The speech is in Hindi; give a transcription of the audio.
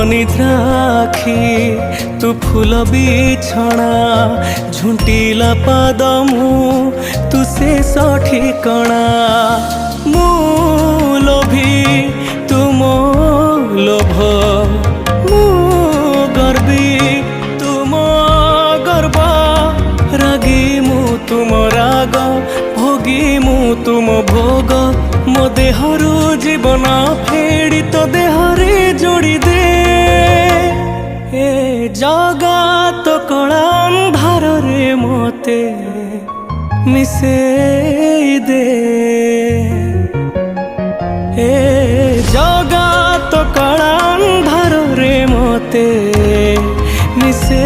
निद्राखी तू फूल बिछଣା झुंटिला पाद मु तू से ठिकଣା मु लोभी तुम लोभ मु गर्वी तुम गर्व रागी मु तुम राग भोगी मु तुम भोग मो देहरु जीवन फेड़ी तो देहरे जोड़ी दे ए जगा तो कला अंधार रे मोते मिसे दे ए जगा तो कला अंधार रे मोते मिसे